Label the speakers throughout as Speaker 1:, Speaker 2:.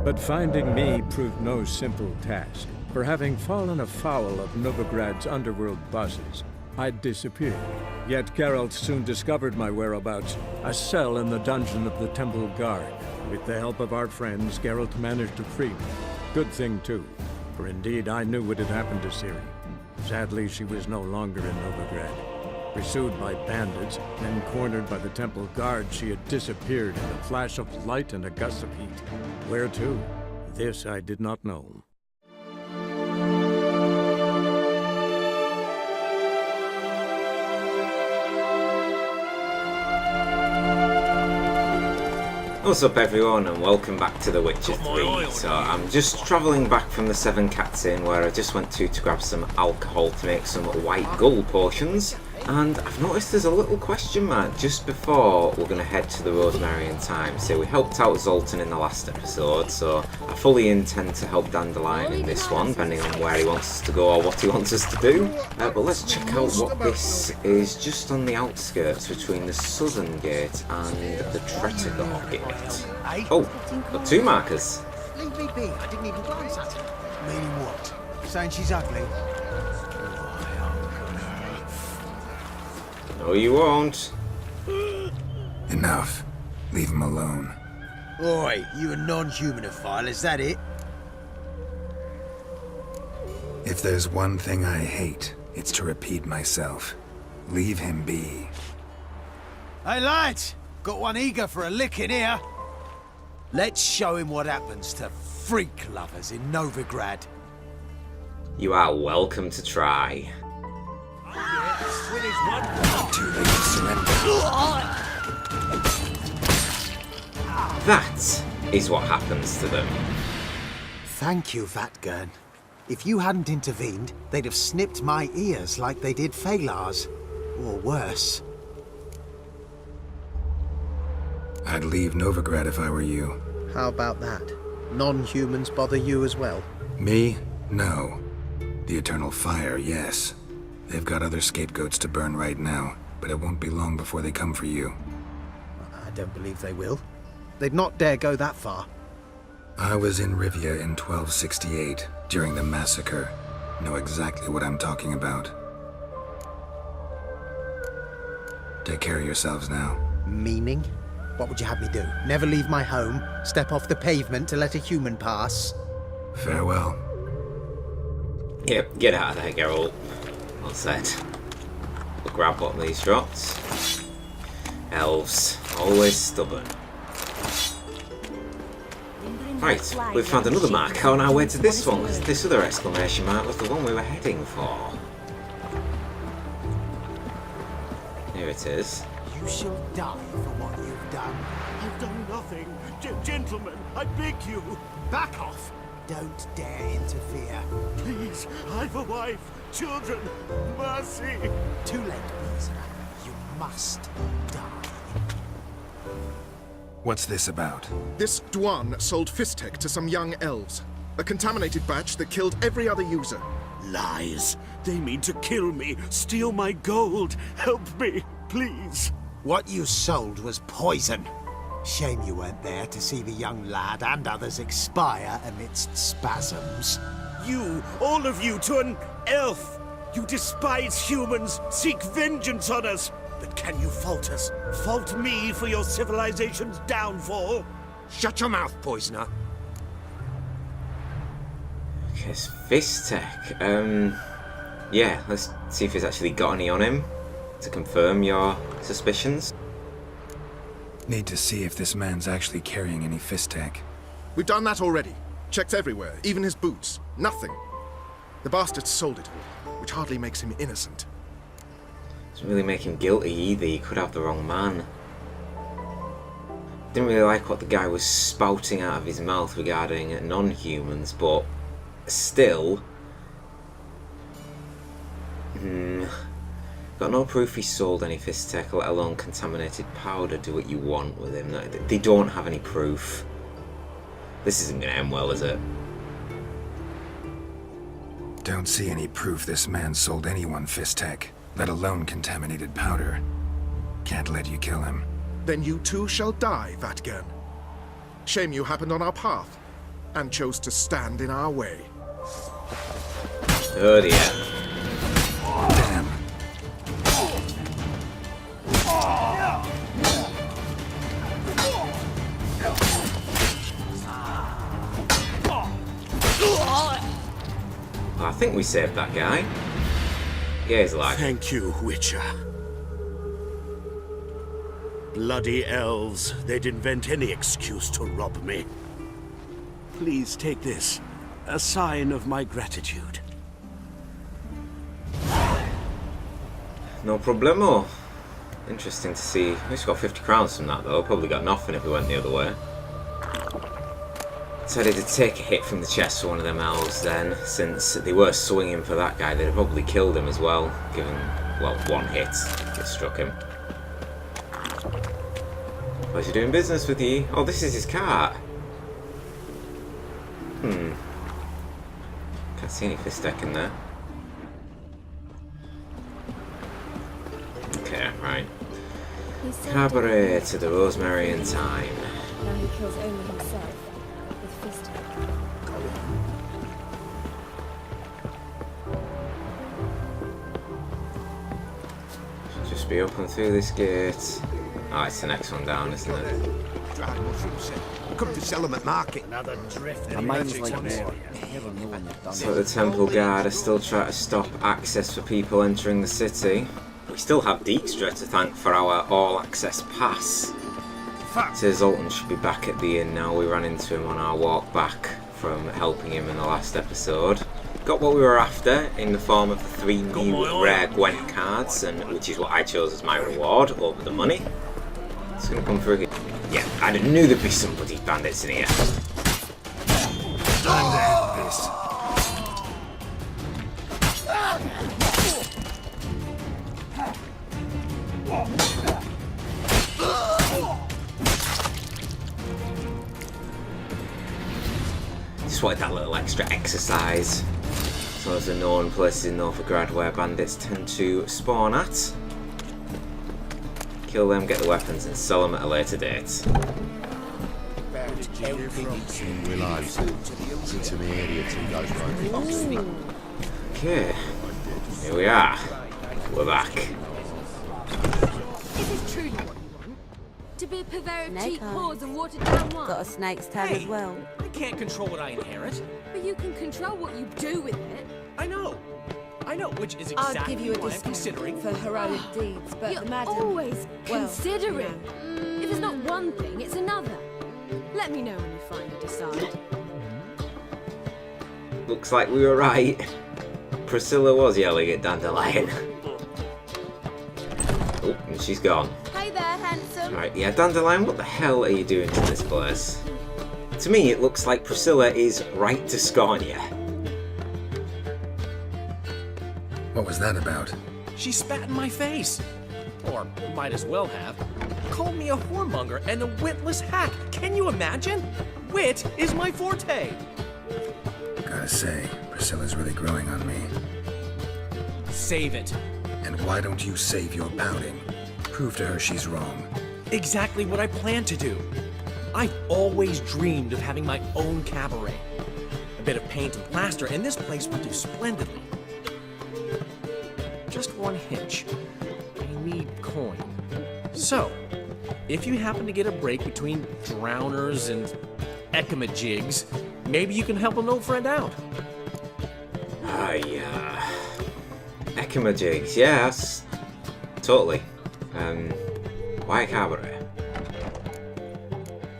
Speaker 1: But finding me proved no simple task. For having fallen afoul of Novigrad's underworld bosses, I'd disappeared. Yet Geralt soon discovered my whereabouts, a cell in the dungeon of the Temple Guard. With the help of our friends, Geralt managed to free me. Good thing, too, for indeed I knew what had happened to Ciri. Sadly, she was no longer in Novigrad. Pursued by bandits, then cornered by the Temple Guard, she had disappeared in a flash of light and a gust of heat. Where to? This I did not know.
Speaker 2: What's up everyone and welcome back to The Witcher 3. So I'm just travelling back from the Seven Cats Inn where I just went to grab some alcohol to make some white gull potions, and I've noticed there's a little question mark just before we're going to head to the Rosemarian Thyme. So we helped out Zoltan in the last episode, so I fully intend to help Dandelion in this one, depending on where he wants us to go or what he wants us to do. But let's check out what this is just on the outskirts between the Southern Gate and the Tretogor Gate. Oh, got two markers.
Speaker 3: Leave me be, I didn't even glance at her. Meaning what? Saying she's ugly?
Speaker 2: No, you won't.
Speaker 4: Enough. Leave him alone.
Speaker 3: Oi, you a non-humanophile, is that it?
Speaker 4: If there's one thing I hate, it's to repeat myself. Leave him be.
Speaker 3: Hey lads, got one eager for a lick in here. Let's show him what happens to freak lovers in Novigrad.
Speaker 2: You are welcome to try.
Speaker 4: Too late to surrender.
Speaker 2: That is what happens to them.
Speaker 3: Thank you, Vatgern. If you hadn't intervened, they'd have snipped my ears like they did Phalar's. Or worse.
Speaker 4: I'd leave Novigrad if I were you.
Speaker 5: How about that? Non-humans bother you as well?
Speaker 4: Me? No. The Eternal Fire, yes. They've got other scapegoats to burn right now, but it won't be long before they come for you.
Speaker 5: I don't believe they will. They'd not dare go that far.
Speaker 4: I was in Rivia in 1268, during the massacre. Know exactly what I'm talking about. Take care of yourselves now.
Speaker 5: Meaning? What would you have me do? Never leave my home? Step off the pavement to let a human pass?
Speaker 4: Farewell.
Speaker 2: Yep, get out of there, Geralt. Well said. We'll grab what these drops. Elves, always stubborn. Right, we've found another mark on our way to this one. This other exclamation mark was the one we were heading for. Here it is.
Speaker 3: You shall die for what you've done.
Speaker 6: I've done nothing. Gentlemen, I beg you.
Speaker 3: Back off! Don't dare interfere.
Speaker 6: Please, I've a wife, children, mercy.
Speaker 3: Too late, Beezer. You must die.
Speaker 4: What's this about?
Speaker 7: This Dwan sold Fistek to some young elves. A contaminated batch that killed every other user.
Speaker 6: Lies. They mean to kill me, steal my gold. Help me, please.
Speaker 3: What you sold was poison. Shame you weren't there to see the young lad and others expire amidst spasms.
Speaker 6: You, all of you, to an elf. You despise humans, seek vengeance on us. But can you fault us? Fault me for your civilization's downfall?
Speaker 3: Shut your mouth, poisoner.
Speaker 2: Okay, it's Fistek. Yeah, let's see if he's actually got any on him to confirm your suspicions.
Speaker 4: Need to see if this man's actually carrying any Fistek.
Speaker 7: We've done that already. Checked everywhere, even his boots. Nothing. The bastard sold it all, which hardly makes him innocent.
Speaker 2: Doesn't really make him guilty either. He could have the wrong man. Didn't really like what the guy was spouting out of his mouth regarding non-humans, but still, got no proof he sold any Fistek, let alone contaminated powder. Do what you want with him. They don't have any proof. This isn't going to end well, is it?
Speaker 4: Don't see any proof this man sold anyone Fistek, let alone contaminated powder. Can't let you kill him.
Speaker 7: Then you too shall die, Vatgern. Shame you happened on our path. and chose to stand in our way.
Speaker 2: Oh dear.
Speaker 4: Damn.
Speaker 2: I think we saved that guy. Yeah, he's alive.
Speaker 6: Thank you, Witcher. Bloody elves. They'd invent any excuse to rob me. Please take this. A sign of my gratitude.
Speaker 2: No problemo. Interesting to see. We just got 50 crowns from that though. Probably got nothing if we went the other way. Decided to take a hit from the chest for one of them elves then, since they were swinging for that guy. They'd have probably killed him as well, given, well, one hit that struck him. Pleasure doing business with you. Oh, this is his cart. Can't see any fist deck in there. Okay, right. Cabaret to the Rosemary and Thyme.
Speaker 8: Now he kills only himself with fist.
Speaker 2: Should just be open through this gate. Oh, it's the next one down, isn't it?
Speaker 3: Dried mushrooms. Come to sell them at market.
Speaker 6: Another drift.
Speaker 2: So the Temple Guard are still trying to stop access for people entering the city. We still have Dijkstra to thank for our all-access pass. So Zoltan should be back at the inn now. We ran into him on our walk back from helping him in the last episode. Got what we were after in the form of the 3 new rare Gwent cards, and which is what I chose as my reward over the money. It's gonna come through here. Yeah, I knew there'd be some bloody bandits in here.
Speaker 3: Time to end this.
Speaker 2: Just wanted that little extra exercise. So there's the known places in Novigrad where bandits tend to spawn at. Kill them, get the weapons, and sell them at a later date. Okay, here we are. We're back.
Speaker 8: Is it truly what you want? To be a purveyor of cheap whores and watered down wine?
Speaker 9: Got a snake's tail as well.
Speaker 10: I can't control what I inherit.
Speaker 8: But you can control what you do with it.
Speaker 10: I know, which is exactly
Speaker 9: I'd give you a
Speaker 10: what I'm
Speaker 9: discount
Speaker 10: considering.
Speaker 9: for heroic deeds, but
Speaker 8: You're
Speaker 9: the madam...
Speaker 8: always
Speaker 9: well,
Speaker 8: considering. If it's not one thing, it's another. Let me know when you finally decide.
Speaker 2: Looks like we were right. Priscilla was yelling at Dandelion. Oh, and she's gone.
Speaker 8: Hey there, handsome.
Speaker 2: Right, yeah, Dandelion, what the hell are you doing to this place? To me, it looks like Priscilla is right to scorn you.
Speaker 4: What was that about?
Speaker 10: She spat in my face. Or might as well have. Called me a whoremonger and a witless hack. Can you imagine? Wit is my forte.
Speaker 4: Gotta say, Priscilla's really growing on me.
Speaker 10: Save it.
Speaker 4: And why don't you save your pouting? Prove to her she's wrong.
Speaker 10: Exactly what I plan to do. I've always dreamed of having my own cabaret. A bit of paint and plaster, and this place would do splendidly. Just one hitch. I need coin. So, if you happen to get a break between drowners and ekamajigs, maybe you can help an old friend out.
Speaker 2: Yeah. Ekamajigs, yes. Totally. Why a cabaret?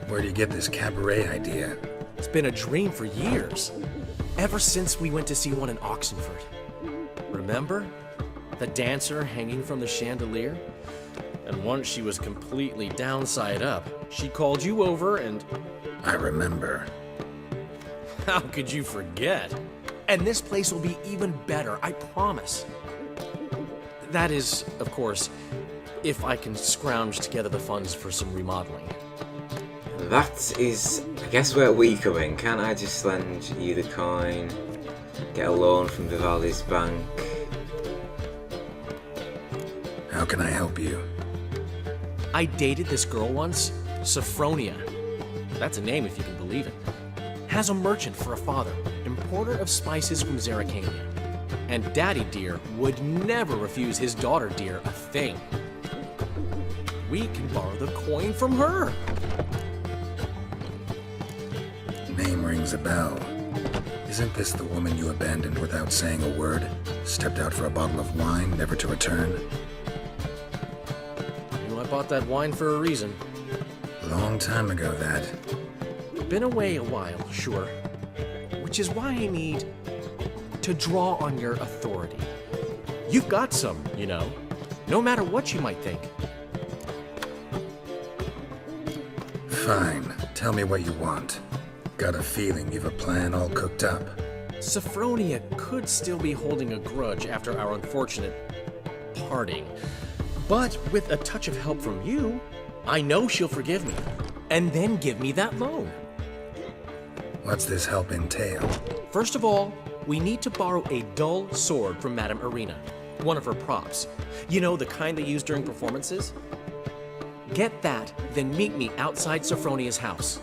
Speaker 4: Where do you get this cabaret idea?
Speaker 10: It's been a dream for years. Ever since we went to see one in Oxenford. Remember? The dancer hanging from the chandelier? And once she was completely downside up, she called you over and...
Speaker 4: I remember.
Speaker 10: How could you forget? And this place will be even better, I promise. That is, of course, if I can scrounge together the funds for some remodeling.
Speaker 2: That is, I guess, where we come in. Can't I just lend you the coin? Get a loan from Vivaldi's bank?
Speaker 4: How can I help you?
Speaker 10: I dated this girl once, Sophronia. That's a name if you can believe it. has a merchant for a father, importer of spices from Zerrikania. And Daddy Deer would never refuse his daughter Deer a thing. We can borrow the coin from her.
Speaker 4: Name rings a bell. Isn't this the woman you abandoned without saying a word? Stepped out for a bottle of wine, never to return?
Speaker 10: You know, I bought that wine for a reason.
Speaker 4: Long time ago, that.
Speaker 10: Been away a while, sure. Which is why I need to draw on your authority. You've got some, you know, no matter what you might think.
Speaker 4: Fine. Tell me what you want. Got a feeling you've a plan all cooked up.
Speaker 10: Sophronia could still be holding a grudge after our unfortunate parting. But with a touch of help from you, I know she'll forgive me, and then give me that loan.
Speaker 4: What's this help entail?
Speaker 10: First of all, we need to borrow a dull sword from Madame Irina, one of her props. You know, the kind they use during performances? Get that, then meet me outside Sophronia's house.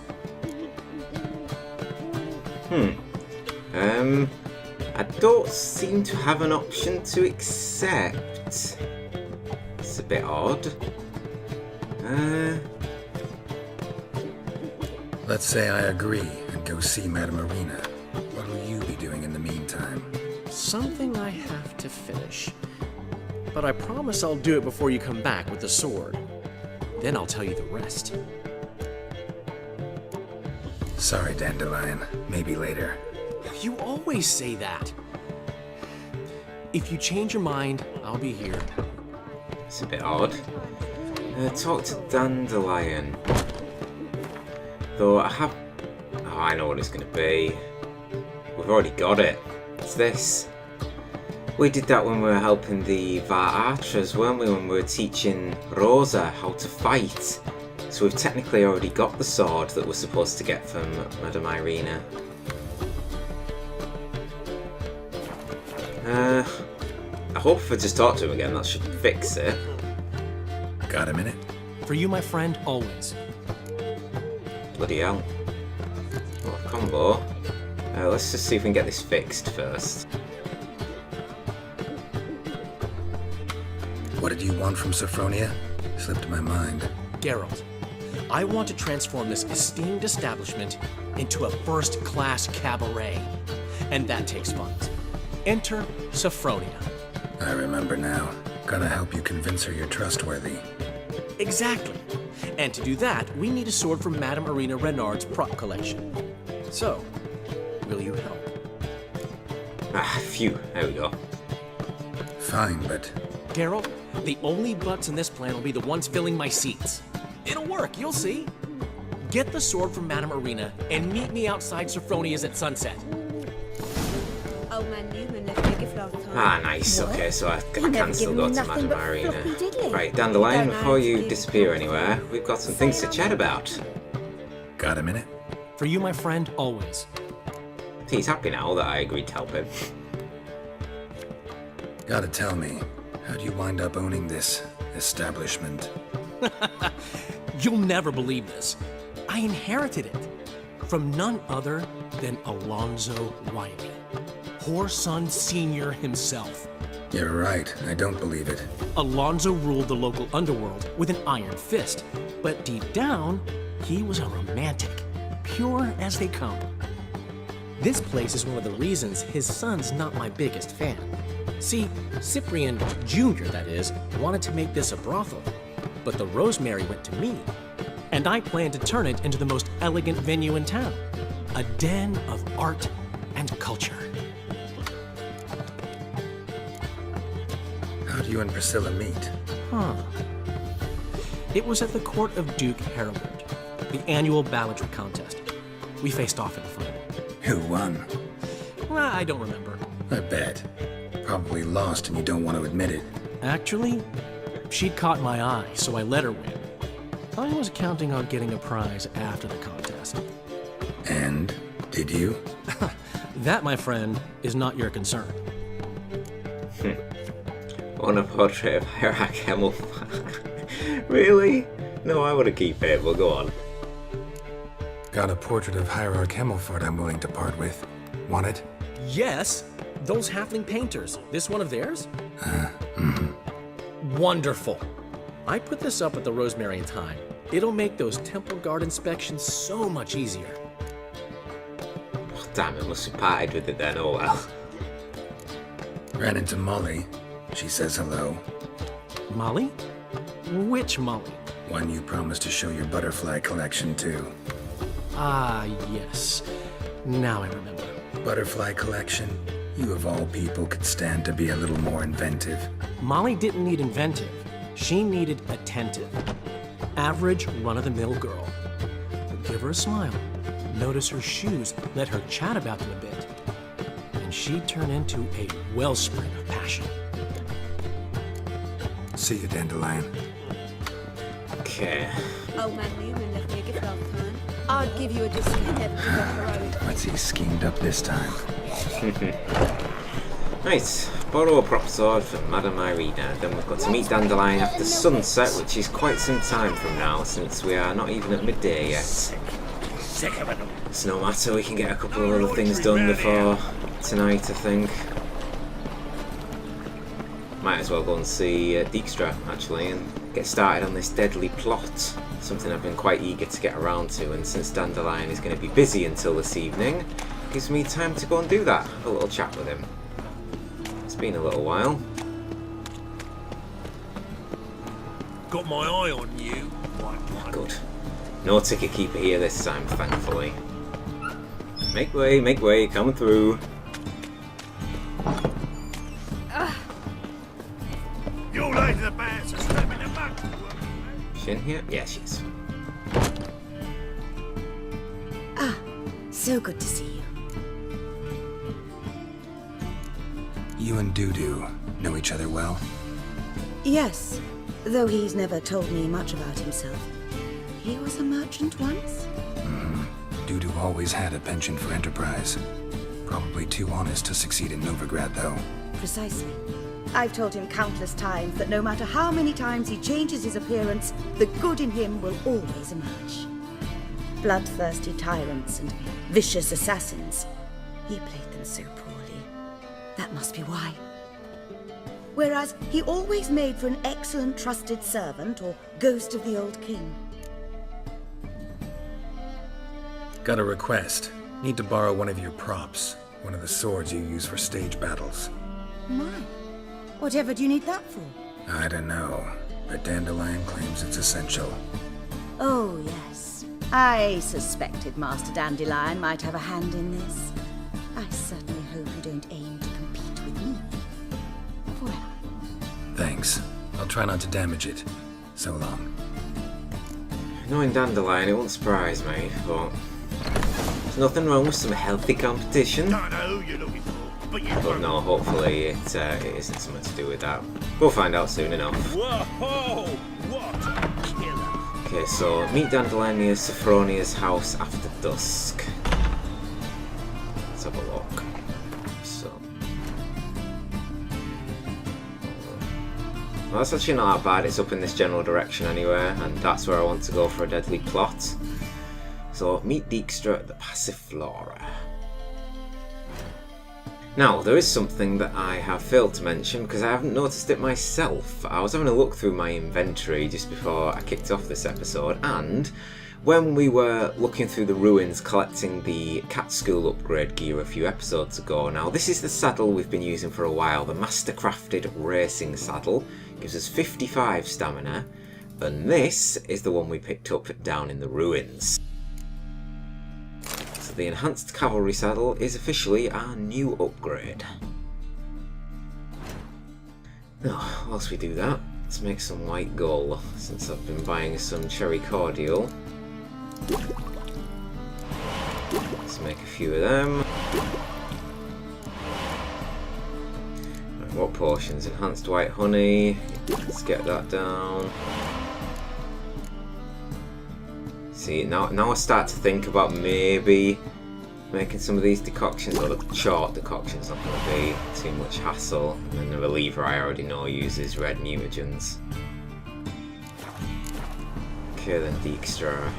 Speaker 2: I don't seem to have an option to accept. It's a bit odd.
Speaker 4: Let's say I agree and go see Madame Irina. What will you be doing in the meantime?
Speaker 10: Something I have to finish. But I promise I'll do it before you come back with the sword. Then I'll tell you the rest.
Speaker 4: Sorry, Dandelion. Maybe later.
Speaker 10: You always say that. If you change your mind, I'll be here.
Speaker 2: It's a bit odd. Talk to Dandelion. Though I have... Oh, I know what it's going to be. We've already got it. It's this. We did that when we were helping the Var Archers, weren't we? When we were teaching Rosa how to fight. So we've technically already got the sword that we're supposed to get from Madame Irina. I hope if I just talk to him again, that should fix it.
Speaker 4: Got a minute?
Speaker 10: For you, my friend, always.
Speaker 2: Bloody hell. What a combo. Let's just see if we can get this fixed first.
Speaker 4: What did you want from Sophronia? Slipped my mind.
Speaker 10: Geralt, I want to transform this esteemed establishment into a first-class cabaret. And that takes funds. Enter Sophronia.
Speaker 4: I remember now. Gotta help you convince her you're trustworthy.
Speaker 10: Exactly. And to do that, we need a sword from Madame Irina Renard's prop collection. So, will you help?
Speaker 2: Ah, phew. There we go.
Speaker 4: Fine, but...
Speaker 10: Geralt, the only butts in this plan will be the ones filling my seats. It'll work, you'll see. Get the sword from Madame Irina and meet me outside Sophronia's at sunset.
Speaker 9: Old man Newman left me a gift last time.
Speaker 2: Ah, nice.
Speaker 9: What?
Speaker 2: Okay, so I
Speaker 9: You
Speaker 2: can
Speaker 9: never
Speaker 2: still
Speaker 9: given
Speaker 2: go
Speaker 9: me
Speaker 2: to
Speaker 9: nothing
Speaker 2: Madame
Speaker 9: but
Speaker 2: Irina.
Speaker 9: floppy diddly.
Speaker 2: Right, Dandelion,
Speaker 9: Don't know
Speaker 2: before
Speaker 9: how
Speaker 2: you
Speaker 9: to
Speaker 2: disappear anywhere, we've got some things to chat about.
Speaker 4: Got a minute?
Speaker 10: For you, my friend, always.
Speaker 2: He's happy now that I agreed to help him.
Speaker 4: Gotta tell me, how'd you wind up owning this establishment?
Speaker 10: You'll never believe this. I inherited it from none other than Alonzo Riley, Whoreson Sr. himself.
Speaker 4: You're right, I don't believe it.
Speaker 10: Alonzo ruled the local underworld with an iron fist, but deep down, he was a romantic, pure as they come. This place is one of the reasons his son's not my biggest fan. See, Cyprian Jr., that is, wanted to make this a brothel, but the Rosemary went to me, and I planned to turn it into the most elegant venue in town, a den of art and culture.
Speaker 4: How'd you and Priscilla meet?
Speaker 10: It was at the court of Duke Harold, the annual balladry contest. We faced off in the final.
Speaker 4: Who won?
Speaker 10: I don't remember.
Speaker 4: I bet. Probably lost and you don't want to admit it.
Speaker 10: Actually, she'd caught my eye, so I let her win. I was counting on getting a prize after the contest.
Speaker 4: And? Did you?
Speaker 10: That, my friend, is not your concern.
Speaker 2: On a portrait of Hirak Hemmelfar. Really? No, I want to keep it, but go on.
Speaker 4: Got a portrait of Hierarch Himmelfart I'm willing to part with. Want it?
Speaker 10: Yes, those halfling painters. This one of theirs? Wonderful. I put this up at the Rosemary and Thyme. It'll make those temple guard inspections so much easier.
Speaker 2: Oh, damn, it must have parted with it then, oh well.
Speaker 4: Ran into Molly. She says hello.
Speaker 10: Molly? Which Molly?
Speaker 4: One you promised to show your butterfly collection to.
Speaker 10: Ah, yes. Now I remember.
Speaker 4: Butterfly collection? You of all people could stand to be a little more inventive.
Speaker 10: Molly didn't need inventive. She needed attentive. Average, run-of-the-mill girl. Give her a smile. Notice her shoes. Let her chat about them a bit. And she'd turn into a wellspring of passion.
Speaker 4: See you, Dandelion.
Speaker 2: Okay.
Speaker 9: Old man Newman left me a gift last time. I'd give you a discount never to go on the road.
Speaker 4: What's he schemed up this time?
Speaker 2: Right, borrow a prop sword from Madame Irina. Then we've got to meet Dandelion after sunset, which is quite some time from now, since we are not even at midday yet. It's no matter, we can get a couple of other things done before tonight, I think. Might as well go and see Dijkstra, actually, and get started on this deadly plot. Something I've been quite eager to get around to, and since Dandelion is going to be busy until this evening, it gives me time to go and do that. Have a little chat with him. It's been a little while.
Speaker 6: Got my eye on you.
Speaker 2: Good. No ticket keeper here this time, thankfully. Make way, come through.
Speaker 6: You lady the bears are stabbing the back.
Speaker 2: She in here? Yeah, she is.
Speaker 11: So good to see you.
Speaker 4: You and Dudu know each other well?
Speaker 11: Yes, though he's never told me much about himself. He was a merchant once?
Speaker 4: Dudu always had a penchant for enterprise. Probably too honest to succeed in Novigrad, though.
Speaker 11: Precisely. I've told him countless times that no matter how many times he changes his appearance, the good in him will always emerge. Bloodthirsty tyrants and vicious assassins. He played them so poorly. That must be why. Whereas he always made for an excellent trusted servant or ghost of the old king.
Speaker 4: Got a request. Need to borrow one of your props. One of the swords you use for stage battles.
Speaker 11: My. Whatever do you need that for?
Speaker 4: I don't know, but Dandelion claims it's essential.
Speaker 11: Oh, yes. I suspected Master Dandelion might have a hand in this. I certainly hope you don't aim to compete with me. Voilà.
Speaker 4: Thanks. I'll try not to damage it. So long.
Speaker 2: Knowing Dandelion, it won't surprise me, but there's nothing wrong with some healthy competition.
Speaker 6: Don't know who you're looking for, but you
Speaker 2: But no, hopefully it isn't something to do with that. We'll find out soon enough.
Speaker 6: Whoa! What a killer!
Speaker 2: Okay, so meet Dandelion near Sophronia's house after dusk. Let's have a look. So, well, that's actually not that bad. It's up in this general direction anyway, and that's where I want to go for a deadly plot. So meet Dijkstra at the Passiflora. Now, there is something that I have failed to mention because I haven't noticed it myself. I was having a look through my inventory just before I kicked off this episode, and when we were looking through the ruins collecting the cat school upgrade gear a few episodes ago, now this is the saddle we've been using for a while, the mastercrafted racing saddle. Gives us 55 stamina, and this is the one we picked up down in the ruins. The enhanced cavalry saddle is officially our new upgrade. Now, whilst we do that, let's make some white gold, since I've been buying some cherry cordial. Let's make a few of them. Right, what potions? Enhanced white honey. Let's get that down. See, now I start to think about maybe making some of these decoctions, or the short decoctions, not going to be too much hassle. And then the reliever I already know uses red mutagens. Okay then, Dijkstra.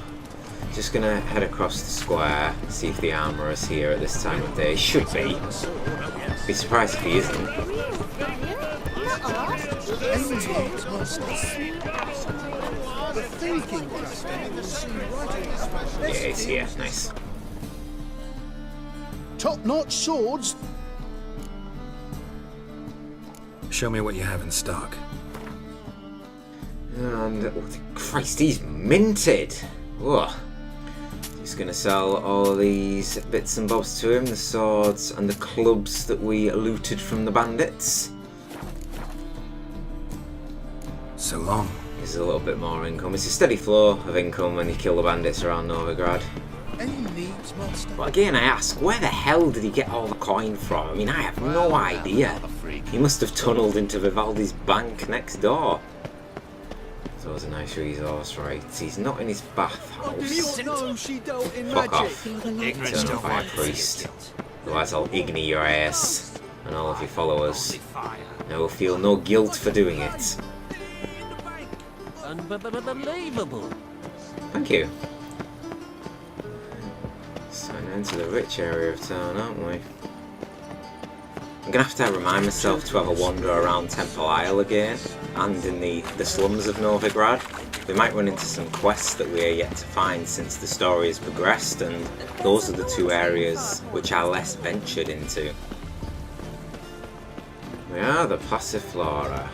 Speaker 2: Just gonna head across the square, see if the armourer is here at this time of day. Should be. Be surprised if he isn't. Yeah, he's here. Nice.
Speaker 3: Top-notch swords.
Speaker 4: Show me what you have in stock.
Speaker 2: And oh, Christ, he's minted. Whoa. Just gonna sell all these bits and bobs to him, the swords and the clubs that we looted from the bandits.
Speaker 4: So long.
Speaker 2: There's a little bit more income. It's a steady flow of income when you kill the bandits around Novigrad. But again, I ask, where the hell did he get all the coin from? I mean, I have no idea. He must have tunneled into Vivaldi's bank next door. So it was a nice resource, right? He's not in his bathhouse. Fuck off, Eternal Fire Priest. Otherwise I'll ignite your ass and all of your followers. I will feel no guilt for doing it.
Speaker 6: Unbelievable.
Speaker 2: Thank you. Starting to enter the rich area of town, aren't we? I'm gonna have to remind myself to have a wander around Temple Isle again, and in the slums of Novigrad. We might run into some quests that we are yet to find since the story has progressed, and those are the two areas which are less ventured into. We are the Passiflora.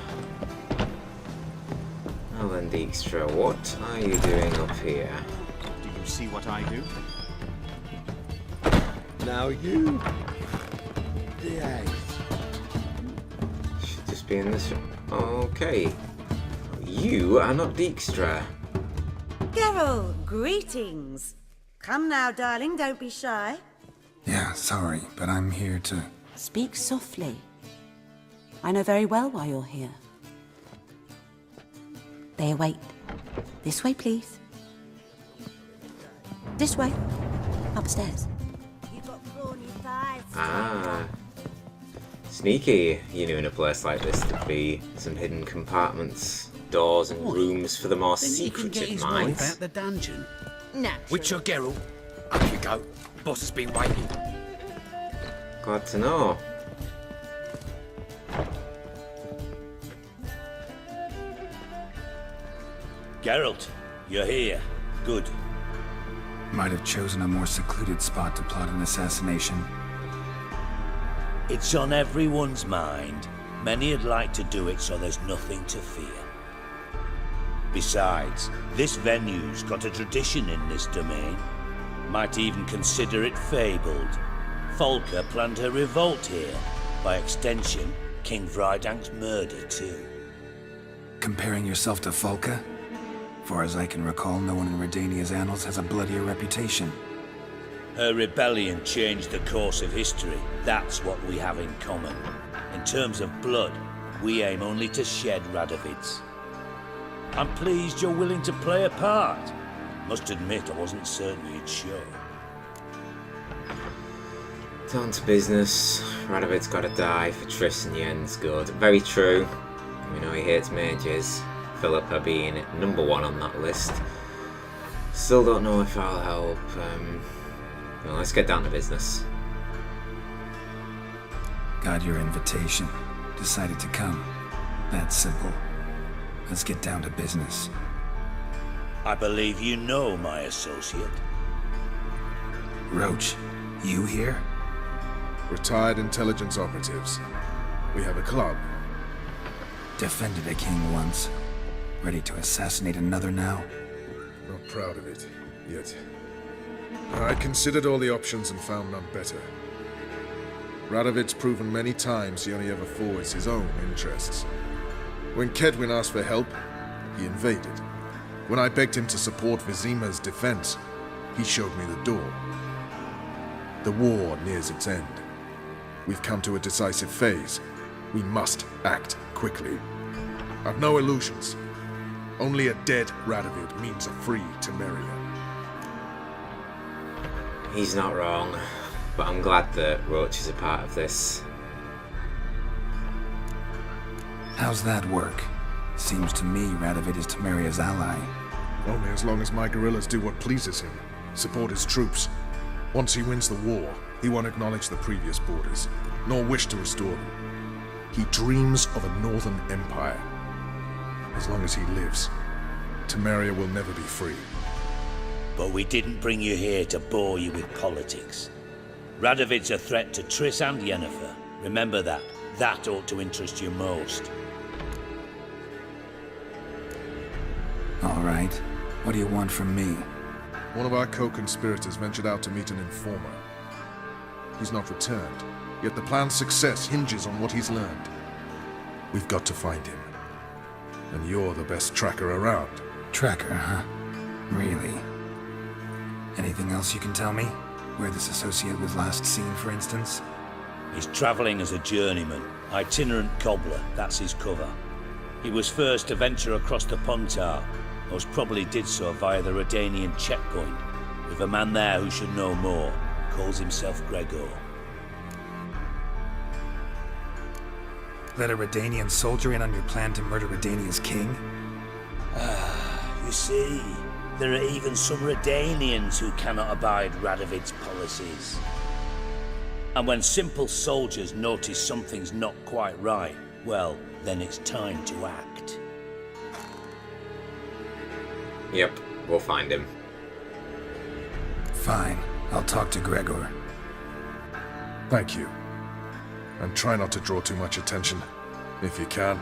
Speaker 2: Well then, Dijkstra, what are you doing up here?
Speaker 12: Do you see what I do?
Speaker 3: Now you. Yeah.
Speaker 2: Should just be in this. Okay. You are not Dijkstra.
Speaker 11: Geralt, greetings. Come now, darling, don't be shy.
Speaker 4: Yeah, sorry, but I'm here to...
Speaker 13: Speak softly. I know very well why you're here. They await. This way, please. This way. Upstairs.
Speaker 2: Ah. Sneaky. You knew in a place like this there'd be some hidden compartments, doors and rooms for the more secretive minds.
Speaker 3: Out the dungeon.
Speaker 11: Naturally.
Speaker 3: Witcher Geralt. Up you go. Boss has been waiting.
Speaker 2: Glad to know.
Speaker 6: Geralt, you're here. Good.
Speaker 4: Might have chosen a more secluded spot to plot an assassination.
Speaker 6: It's on everyone's mind. Many would like to do it, so there's nothing to fear. Besides, this venue's got a tradition in this domain. Might even consider it fabled. Folka planned her revolt here. By extension, King Vrydank's murder too.
Speaker 4: Comparing yourself to Folka? Far as I can recall, no one in Redania's annals has a bloodier reputation.
Speaker 6: Her rebellion changed the course of history. That's what we have in common. In terms of blood, we aim only to shed Radovid's. I'm pleased you're willing to play a part. Must admit, I wasn't certain you'd show.
Speaker 2: Down to business. Radovid's gotta die for Triss and Yen's good. Very true. We know he hates mages. Philippa being #1 on that list. Still don't know if I'll help. Well, let's get down to business.
Speaker 4: Got your invitation. Decided to come. That's simple. Let's get down to business.
Speaker 6: I believe you know my associate.
Speaker 4: Roach, you here?
Speaker 7: Retired intelligence operatives. We have a club.
Speaker 4: Defended a king once. Ready to assassinate another now?
Speaker 7: Not proud of it, yet. I considered all the options and found none better. Radovid's proven many times he only ever forwards his own interests. When Kedwin asked for help, he invaded. When I begged him to support Vizima's defense, he showed me the door. The war nears its end. We've come to a decisive phase. We must act quickly. I've no illusions. Only a dead Radovid means a free Temeria.
Speaker 2: He's not wrong, but I'm glad that Roach is a part of this.
Speaker 4: How's that work? Seems to me Radovid is Temeria's ally.
Speaker 7: Only as long as my guerrillas do what pleases him, support his troops. Once he wins the war, he won't acknowledge the previous borders, nor wish to restore them. He dreams of a northern empire. As long as he lives, Temeria will never be free.
Speaker 6: But we didn't bring you here to bore you with politics. Radovid's a threat to Triss and Yennefer. Remember that. That ought to interest you most.
Speaker 4: All right. What do you want from me?
Speaker 7: One of our co-conspirators ventured out to meet an informer. He's not returned, yet the plan's success hinges on what he's learned. We've got to find him. And you're the best tracker around.
Speaker 4: Tracker, huh? Really? Anything else you can tell me? Where this associate was last seen, for instance?
Speaker 6: He's travelling as a journeyman. Itinerant cobbler, that's his cover. He was first to venture across the Pontar. Most probably did so via the Redanian checkpoint, with a man there who should know more. Calls himself Gregor.
Speaker 4: Let a Redanian soldier in on your plan to murder Redania's king?
Speaker 6: You see, there are even some Redanians who cannot abide Radovid's policies. And when simple soldiers notice something's not quite right, well, then it's time to act.
Speaker 2: Yep, we'll find him.
Speaker 4: Fine. I'll talk to Gregor.
Speaker 7: Thank you. And try not to draw too much attention, if you can.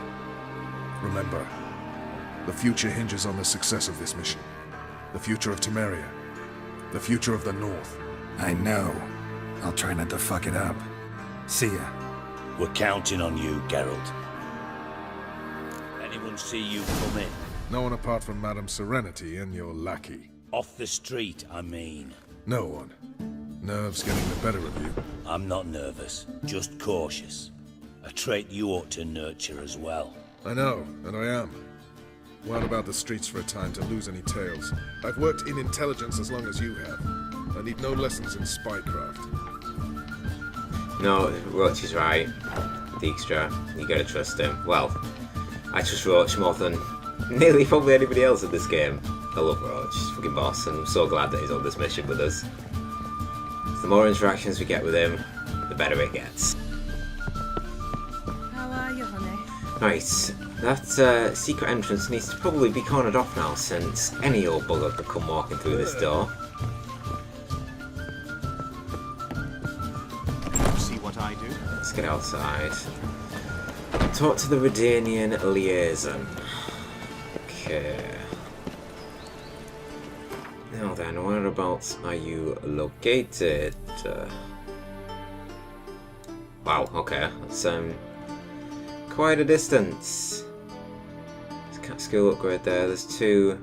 Speaker 7: Remember, the future hinges on the success of this mission. The future of Temeria. The future of the North.
Speaker 4: I know. I'll try not to fuck it up. See ya.
Speaker 6: We're counting on you, Geralt. Anyone see you come in?
Speaker 7: No one apart from Madame Serenity and your lackey.
Speaker 6: Off the street, I mean.
Speaker 7: No one. Nerves getting the better of you.
Speaker 6: I'm not nervous, just cautious. A trait you ought to nurture as well.
Speaker 7: I know, and I am. Wound about the streets for a time to lose any tales. I've worked in intelligence as long as you have. I need no lessons in spycraft.
Speaker 2: No, Roach is right. Dijkstra, you gotta trust him. Well, I trust Roach more than nearly probably anybody else in this game. I love Roach, he's fucking boss, and I'm so glad that he's on this mission with us. The more interactions we get with him, the better it gets.
Speaker 9: How are you, honey?
Speaker 2: Right, that secret entrance needs to probably be cornered off now, since any old bugger could come walking through this door.
Speaker 12: See what I do?
Speaker 2: Let's get outside. Talk to the Redanian liaison. Okay. Now then, whereabouts are you located? Wow, okay, that's quite a distance. There's a cat skill upgrade there, there's two.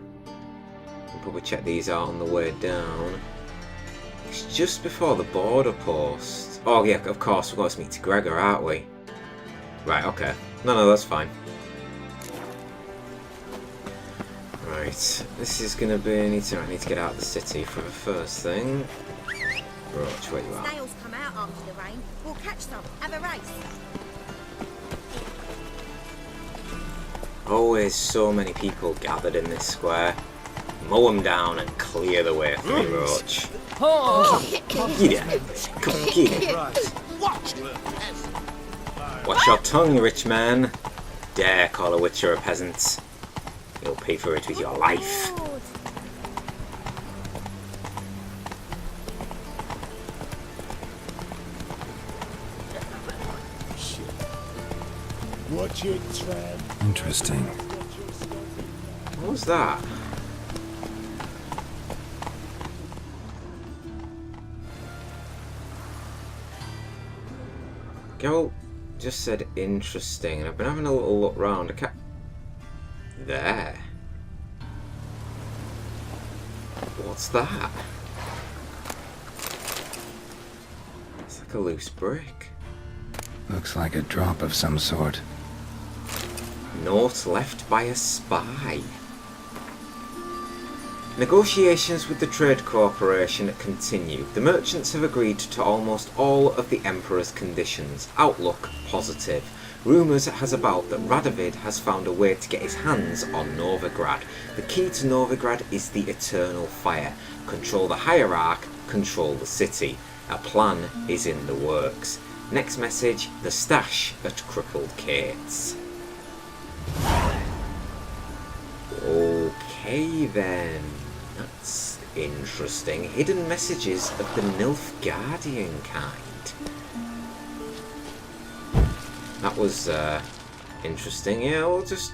Speaker 2: We'll probably check these out on the way down. It's just before the border post. Oh yeah, of course, we've got to speak to Gregor, aren't we? Right, okay. No, that's fine. Right, this is gonna be. I need to get out of the city for the first thing. Roach, where you at?
Speaker 9: Snails come out after the rain. We'll catch some. Have a race.
Speaker 2: Always so many people gathered in this square. Mow them down and clear the way for me, Roach. Get it. Come on, get it. Watch your tongue, rich man. Dare call a witcher a peasant. You'll pay for it with your life.
Speaker 3: Watch it, Trev.
Speaker 4: Interesting.
Speaker 2: What was that? Geralt just said interesting, and I've been having a little look round. There. What's that? It's like a loose brick.
Speaker 4: Looks like a drop of some sort.
Speaker 2: Note left by a spy. Negotiations with the Trade Corporation continue. The merchants have agreed to almost all of the Emperor's conditions. Outlook positive. Rumours has about that Radovid has found a way to get his hands on Novigrad. The key to Novigrad is the Eternal Fire. Control the Hierarch, control the city. A plan is in the works. Next message, the stash at Crippled Kate's. Okay then, that's interesting. Hidden messages of the Nilfgaardian kind. That was interesting. Yeah, well, just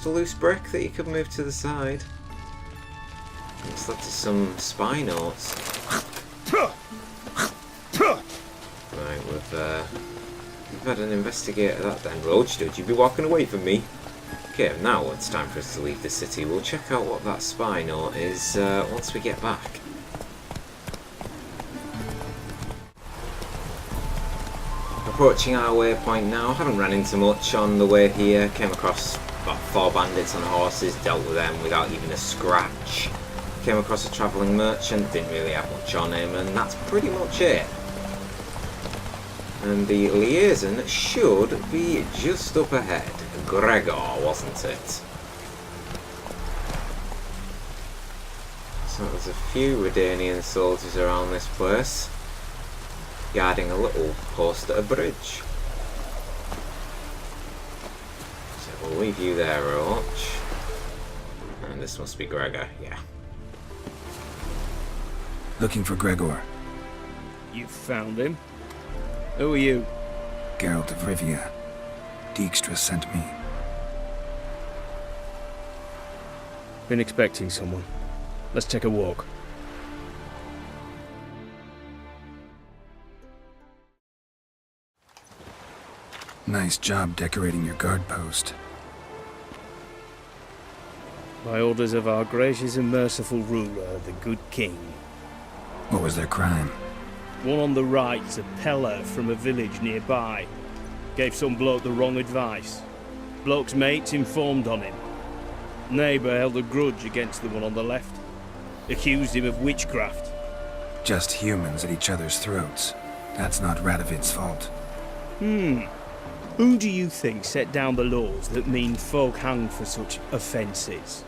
Speaker 2: a loose brick that you could move to the side. It's led to some spy notes. Right, we've had an investigator that then. Roach, would you be walking away from me? Okay, now it's time for us to leave the city. We'll check out what that spy note is once we get back. Approaching our waypoint now. Haven't run into much on the way here. Came across about 4 bandits on horses, dealt with them without even a scratch. Came across a travelling merchant, didn't really have much on him, and that's pretty much it. And the liaison should be just up ahead. Gregor, wasn't it? So there's a few Redanian soldiers around this place, guarding a little post at a bridge. So we'll leave you there, Roach. And this must be Gregor, yeah.
Speaker 4: Looking for Gregor.
Speaker 14: You found him? Who are you?
Speaker 4: Geralt of Rivia. Dijkstra sent me.
Speaker 14: Been expecting someone. Let's take a walk.
Speaker 4: Nice job decorating your guard post.
Speaker 14: By orders of our gracious and merciful ruler, the good king.
Speaker 4: What was their crime?
Speaker 14: One on the right's a peller from a village nearby. Gave some bloke the wrong advice. Bloke's mates informed on him. Neighbour held a grudge against the one on the left. Accused him of witchcraft.
Speaker 4: Just humans at each other's throats. That's not Radovid's fault.
Speaker 14: Who do you think set down the laws that mean folk hang for such offences?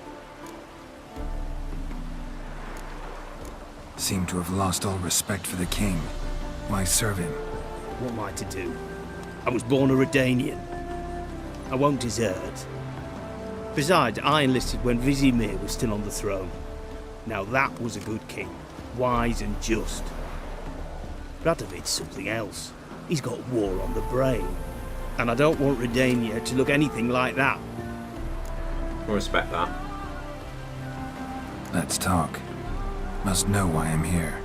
Speaker 4: Seem to have lost all respect for the king. Why serve him?
Speaker 14: What am I to do? I was born a Redanian. I won't desert. Besides, I enlisted when Vizimir was still on the throne. Now that was a good king, wise and just. Radovid's something else. He's got war on the brain. And I don't want Redania to look anything like that.
Speaker 2: I respect that.
Speaker 4: Let's talk. Must know why I'm here.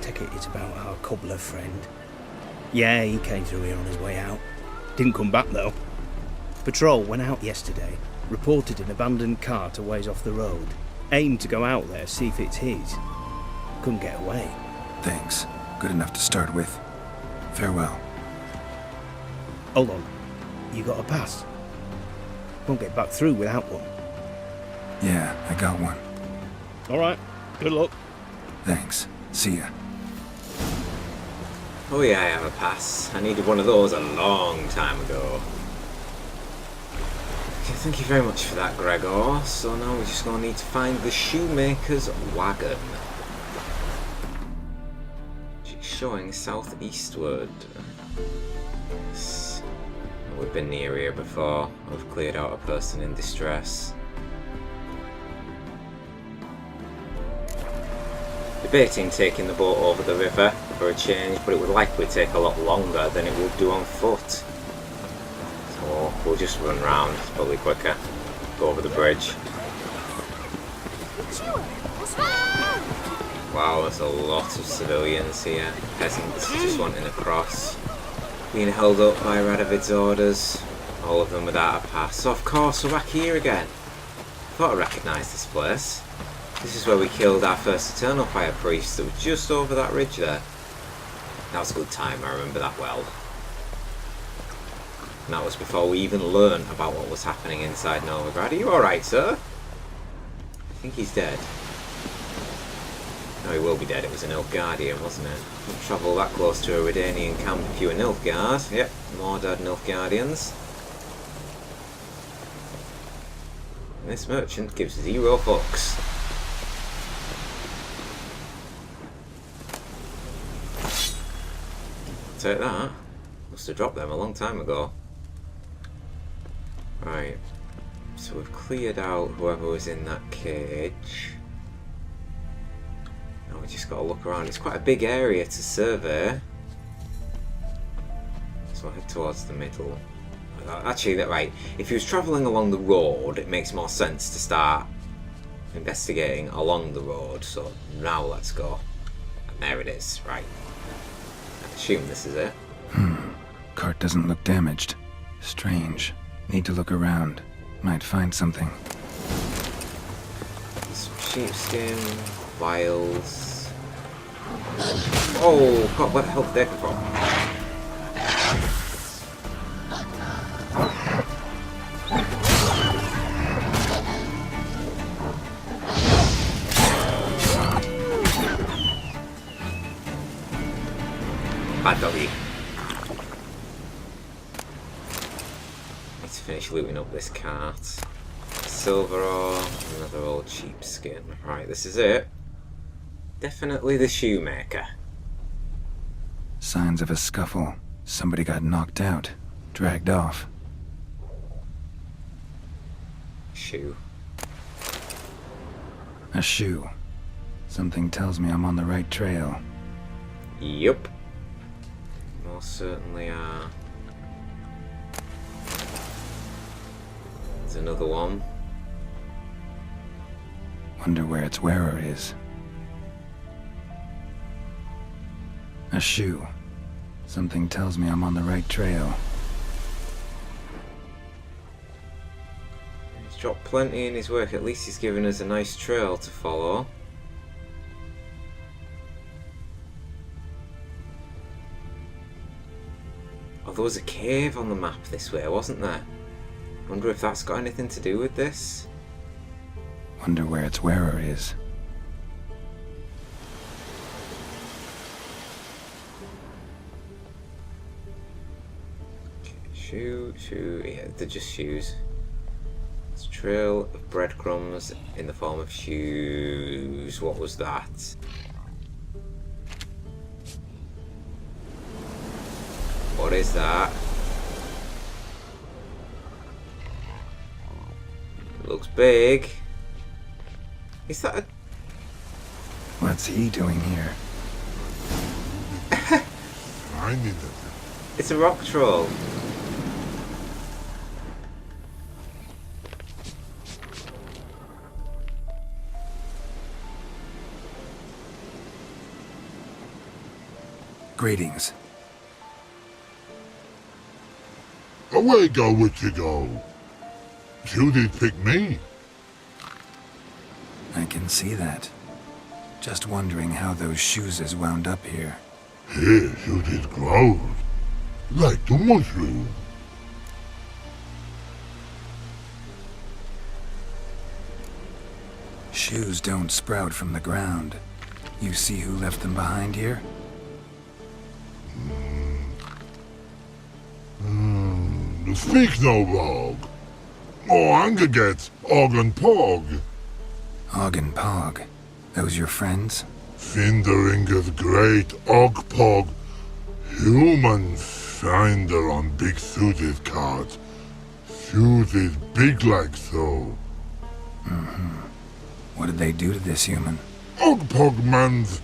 Speaker 14: Take it it's about our cobbler friend. Yeah, he came through here on his way out. Didn't come back though. Patrol went out yesterday, reported an abandoned cart a ways off the road. Aimed to go out there, see if it's his. Couldn't get away.
Speaker 4: Thanks. Good enough to start with. Farewell.
Speaker 14: Hold on. You got a pass? Won't get back through without one.
Speaker 4: Yeah, I got one.
Speaker 14: Alright. Good luck.
Speaker 4: Thanks. See ya.
Speaker 2: Oh yeah, I have a pass. I needed one of those a long time ago. Okay, thank you very much for that, Gregor. So now we're just going to need to find the shoemaker's wagon. She's showing southeastward. Yes. We've been near here before. We've cleared out a person in distress. Debating taking the boat over the river for a change, but it would likely take a lot longer than it would do on foot. So we'll just run round, it's probably quicker. Go over the bridge. Wow, there's a lot of civilians here. Peasants just wanting across. Being held up by Radovid's orders. All of them without a pass. Of course, we're back here again. Thought I recognised this place. This is where we killed our first Eternal Fire priest that was just over that ridge there. That was a good time, I remember that well. And that was before we even learned about what was happening inside Novigrad. Are you alright, sir? I think he's dead. No, he will be dead. It was an Nilfgaardian, wasn't it? Don't travel that close to a Redanian camp if you were Nilfgaard. Yep, more dead Nilfgaardians. And this merchant gives 0 fucks. Take that. Must have dropped them a long time ago. Right. So we've cleared out whoever was in that cage. Now we just got to look around. It's quite a big area to survey. So I'll head towards the middle. Actually, right. If he was travelling along the road, it makes more sense to start investigating along the road. So now let's go. And there it is. Right. I assume this is it.
Speaker 4: Cart doesn't look damaged. Strange. Need to look around. Might find something.
Speaker 2: Some sheepskin, vials. Oh, God, where the hell did they come from? Bad doggy. Need to finish looting up this cart. Silver ore, another old sheepskin. Right, this is it. Definitely the shoemaker.
Speaker 4: Signs of a scuffle. Somebody got knocked out. Dragged off.
Speaker 2: Shoe.
Speaker 4: A shoe. Something tells me I'm on the right trail.
Speaker 2: Yup. Most certainly are. There's another one.
Speaker 4: Wonder where its wearer is. A shoe. Something tells me I'm on the right trail.
Speaker 2: He's dropped plenty in his work. At least he's given us a nice trail to follow. Oh, there was a cave on the map this way, wasn't there? Wonder if that's got anything to do with this?
Speaker 4: Wonder where its wearer is.
Speaker 2: Shoe, yeah, they're just shoes. It's a trail of breadcrumbs in the form of shoes. What was that? What is that? It looks big. Is that a...
Speaker 4: What's he doing here?
Speaker 7: I need it.
Speaker 2: It's a rock troll.
Speaker 4: Greetings.
Speaker 15: Away go, would you go? You did pick me.
Speaker 4: I can see that. Just wondering how those shoes is wound up here.
Speaker 15: Here you did grow. Like the mushroom.
Speaker 4: Shoes don't sprout from the ground. You see who left them behind here?
Speaker 15: Speak no wrong. Oh, anger gets Og and Pog.
Speaker 4: Og and Pog. Those your friends?
Speaker 15: Finderinger's great Og Pog. Human finder on big suited cart. Suited big like so.
Speaker 4: What did they do to this human?
Speaker 15: Og Pog man's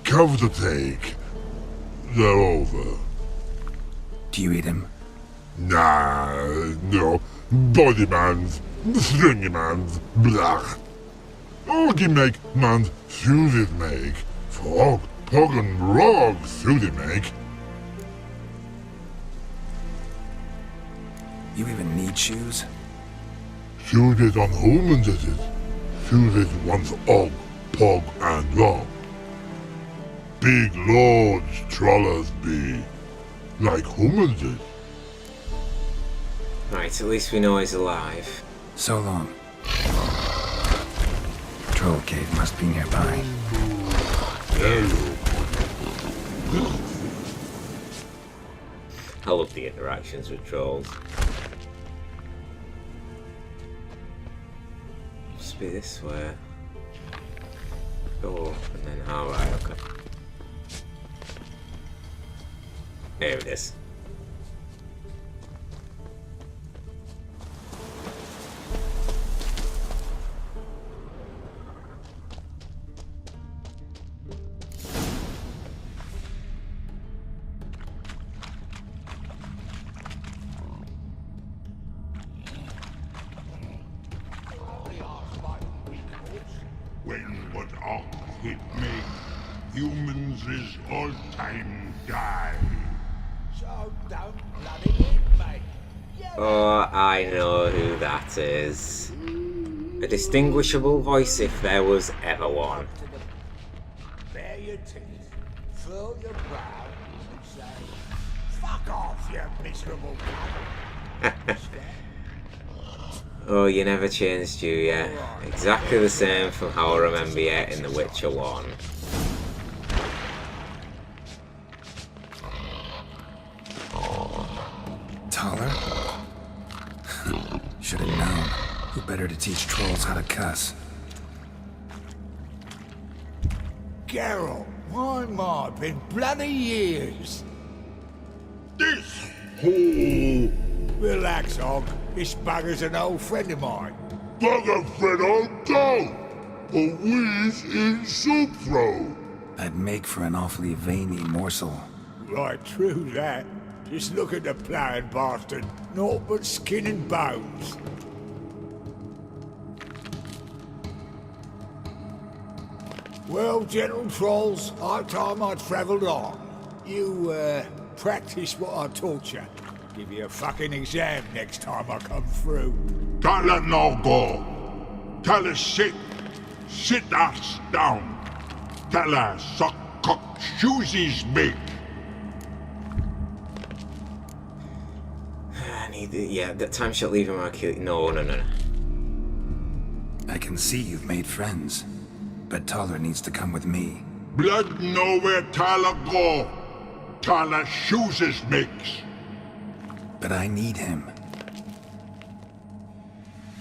Speaker 15: cover to take. They're over.
Speaker 4: Do you eat him?
Speaker 15: Nah, no. Body man's, stringy man's, blach. Oggy make man's suited make. Frog, pog and rog suited make.
Speaker 4: You even need shoes?
Speaker 15: Suited on humans it is. Suited once og, pog and rog. Big lords trollers be. Like humans is.
Speaker 2: Right, at least we know he's alive.
Speaker 4: So long. Troll cave must be nearby.
Speaker 2: I love the interactions with trolls. Must be this way. Go up and then alright, okay. There it is.
Speaker 15: When what ox hit me, humans is all time die. So don't bloody hit me.
Speaker 2: Oh, I know who that is. A distinguishable voice if there was ever one.
Speaker 15: Bare your teeth, furl your brow, and say, "Fuck off, you miserable cunt."
Speaker 2: Oh, you never changed, you, yeah. Exactly the same from how I remember you in The Witcher 1.
Speaker 4: Taller? Should have known. Who better to teach trolls how to cuss?
Speaker 15: Geralt, my, been bloody years. This hole. Relax, Og. This bugger's an old friend of mine. Bugger friend old dog. A wheeze in soup throw.
Speaker 4: I'd make for an awfully veiny morsel.
Speaker 15: Right, true that. Just look at the ploughing bastard. Naught but skin and bones. Well, gentle trolls, high time I travelled on. You, practice what I taught you. Give you a fucking exam next time I come through. Tala no go. Tala sit. Sit ass down. Tala suck cock shoesies make.
Speaker 2: I need the, yeah, that time shall leave him kill. No.
Speaker 4: I can see you've made friends, but Taller needs to come with me.
Speaker 15: Blood nowhere Tala go. Tala shoesies makes.
Speaker 4: But I need him.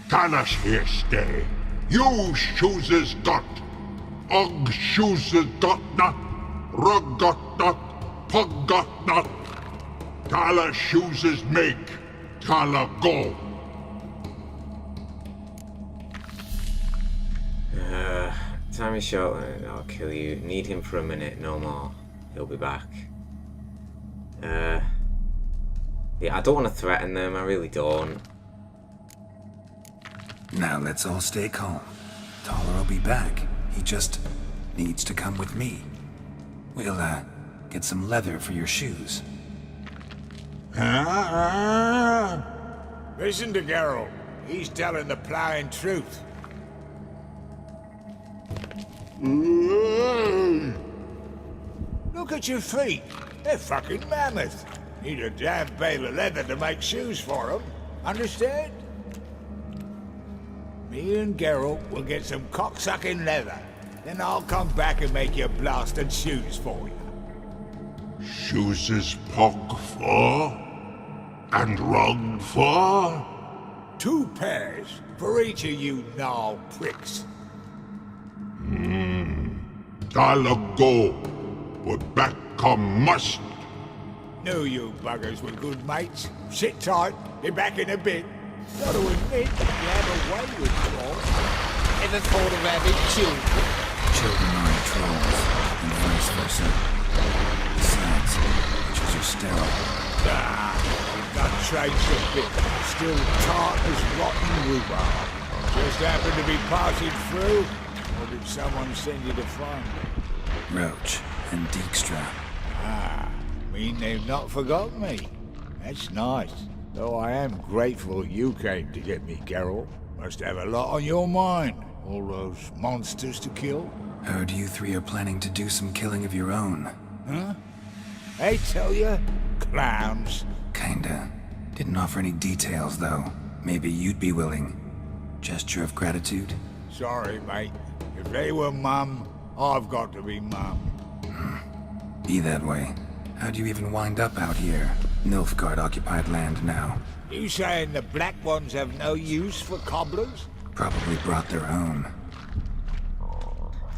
Speaker 15: Talas here stay. You shoes got. Og shoes got not. Rug got not. Pug got not. Tala shoes make. Tala go.
Speaker 2: Time is short and I'll kill you. Need him for a minute, no more. He'll be back. Yeah, I don't want to threaten them, I really don't.
Speaker 4: Now let's all stay calm. Taller will be back. He just needs to come with me. We'll, get some leather for your shoes.
Speaker 15: Listen to Geralt. He's telling the ploughing truth. Look at your feet. They're fucking mammoth. Need a damn bale of leather to make shoes for them. Understand? Me and Geralt will get some cocksucking leather. Then I'll come back and make you blasted shoes for you. Shoes is pog for? And rug for? 2 pairs for each of you gnarl pricks. I'll go, but back come must. Knew you buggers were good mates. Sit tight, be back in a bit. Got to admit, you have a way with trolls. Ever thought of having children?
Speaker 4: Children aren't trolls, and vice versa. Besides, witches are sterile.
Speaker 15: You've got changed a bit. Still tart as rotten rhubarb. Just happened to be passing through, or did someone send you to find me?
Speaker 4: Roach and Dijkstra.
Speaker 15: Mean they've not forgotten me. That's nice. Though I am grateful you came to get me, Geralt. Must have a lot on your mind. All those monsters to kill.
Speaker 4: Heard you 3 are planning to do some killing of your own.
Speaker 15: Huh? I tell you, clowns.
Speaker 4: Kinda. Didn't offer any details, though. Maybe you'd be willing. Gesture of gratitude?
Speaker 15: Sorry, mate. If they were Mum,
Speaker 16: I've got to be mum.
Speaker 4: Be that way. How do you even wind up out here? Nilfgaard-occupied land now.
Speaker 16: You saying the Black Ones have no use for cobblers?
Speaker 4: Probably brought their own.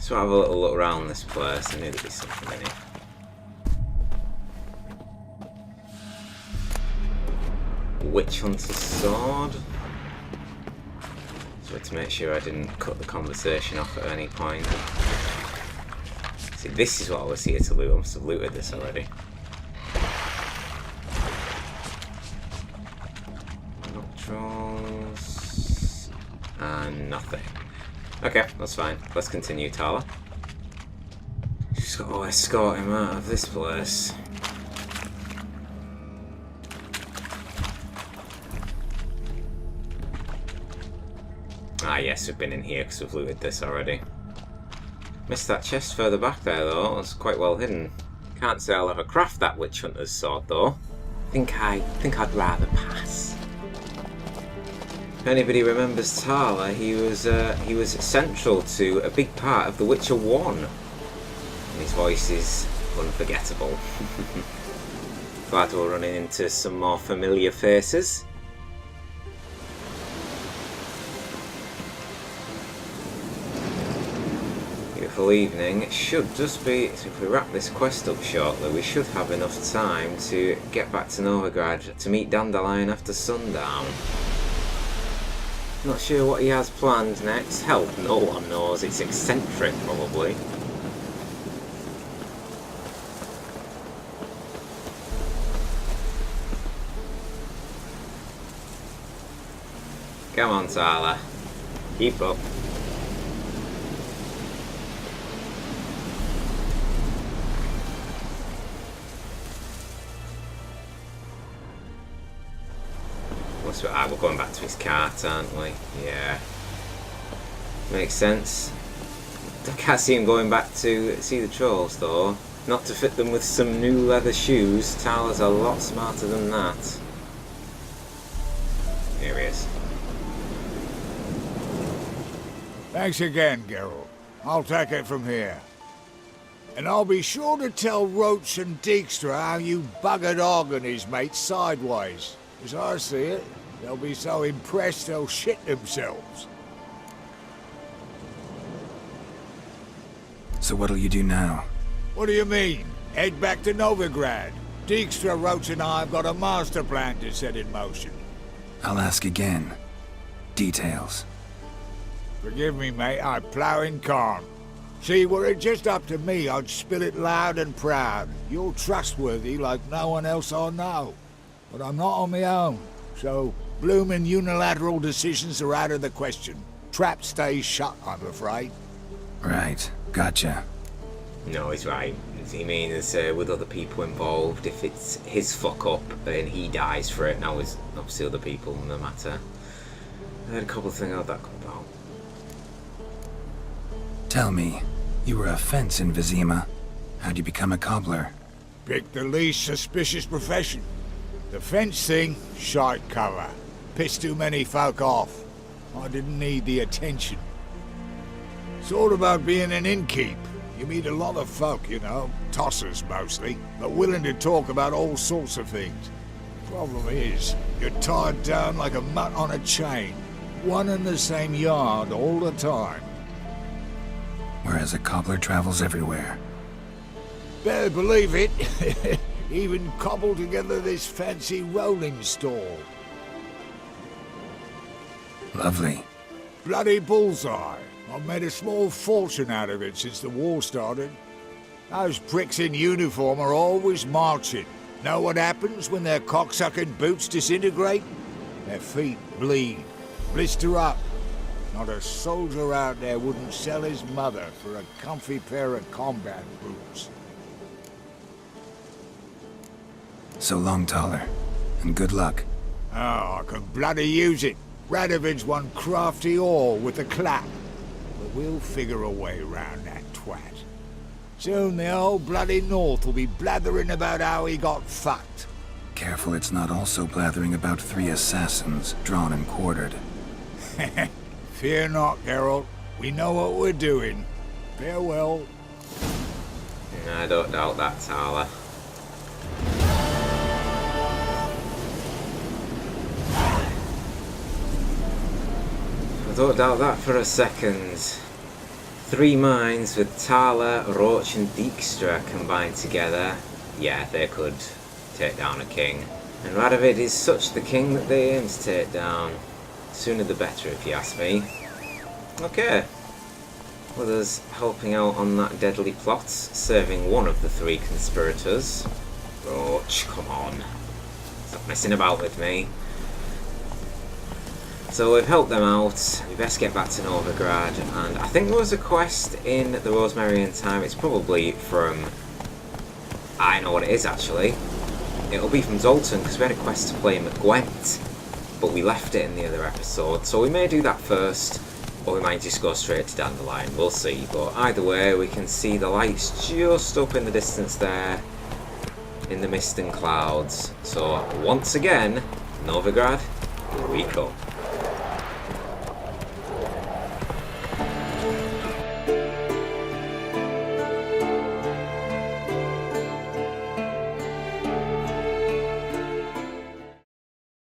Speaker 2: So have a little look around this place. I knew there'd be something in it. Witch Hunter's Sword. So to make sure I didn't cut the conversation off at any point. See, this is what I was here to loot. I must have looted this already. Nocturals. And nothing. Okay, that's fine. Let's continue, Tala. Just got to escort him out of this place. Ah yes, we've been in here because we've looted this already. Missed that chest further back there though, it was quite well hidden. Can't say I'll ever craft that Witch Hunter's Sword though. Think I'd rather pass. If anybody remembers Tala, he was central to a big part of The Witcher 1. And his voice is unforgettable. Glad we're running into some more familiar faces. Beautiful evening. It should just be, so if we wrap this quest up shortly, we should have enough time to get back to Novigrad to meet Dandelion after sundown. Not sure what he has planned next. Hell, no one knows. It's eccentric, probably. Come on, Tala. Keep up. We're going back to his cart, aren't we? Yeah. Makes sense. I can't see him going back to see the trolls, though. Not to fit them with some new leather shoes. Tala's a lot smarter than that. Here he is.
Speaker 16: Thanks again, Geralt. I'll take it from here. And I'll be sure to tell Roach and Dijkstra how you buggered Og and his mates sideways. As I see it, they'll be so impressed they'll shit themselves.
Speaker 4: So what'll you do now?
Speaker 16: What do you mean? Head back to Novigrad. Dijkstra, Roach and I have got a master plan to set in motion.
Speaker 4: I'll ask again. Details.
Speaker 16: Forgive me, mate, I plough in calm. See, were it just up to me, I'd spill it loud and proud. You're trustworthy like no one else I know. But I'm not on my own, so bloomin' unilateral decisions are out of the question. Trap stays shut, I'm afraid.
Speaker 4: Right, gotcha.
Speaker 2: No, he's right. He means with other people involved, if it's his fuck up, then he dies for it. Now, it's obviously other people in the matter. I heard a couple of things how that come about.
Speaker 4: Tell me, you were a fence in Vizima. How'd you become a cobbler?
Speaker 16: Pick the least suspicious profession. The fence thing, shite cover. Pissed too many folk off. I didn't need the attention. It's all about being an innkeep. You meet a lot of folk, you know, tossers mostly, but willing to talk about all sorts of things. The problem is, you're tied down like a mutt on a chain. One and the same yard all the time.
Speaker 4: Whereas a cobbler travels everywhere.
Speaker 16: Better believe it. Even cobbled together this fancy rolling stall.
Speaker 4: Lovely.
Speaker 16: Bloody bullseye. I've made a small fortune out of it since the war started. Those pricks in uniform are always marching. Know what happens when their cocksucking boots disintegrate? Their feet bleed, blister up. Not a soldier out there wouldn't sell his mother for a comfy pair of combat boots.
Speaker 4: So long, Taller. And good luck.
Speaker 16: Oh, I can bloody use it. Radovid's one crafty all with a clap. But we'll figure a way round that twat. Soon the old bloody North will be blathering about how he got fucked.
Speaker 4: Careful it's not also blathering about 3 assassins, drawn and quartered.
Speaker 16: Fear not, Geralt. We know what we're doing. Farewell.
Speaker 2: I don't doubt that, Tala. I don't doubt that for a second. 3 minds with Tala, Roach and Dijkstra combined together. Yeah, they could take down a king. And Radovid is such the king that they aim to take down. Sooner the better, if you ask me. Okay. Others helping out on that deadly plot, serving one of the 3 conspirators. Roach, come on. Stop messing about with me. So we've helped them out, we best get back to Novigrad, and I think there was a quest in the Rosemarian time. It's probably from... I know what it is actually. It'll be from Zoltan, because we had a quest to play McGwent, but we left it in the other episode, so we may do that first, or we might just go straight to Dandelion, we'll see. But either way, we can see the lights just up in the distance there, in the mist and clouds. So once again, Novigrad, here we come.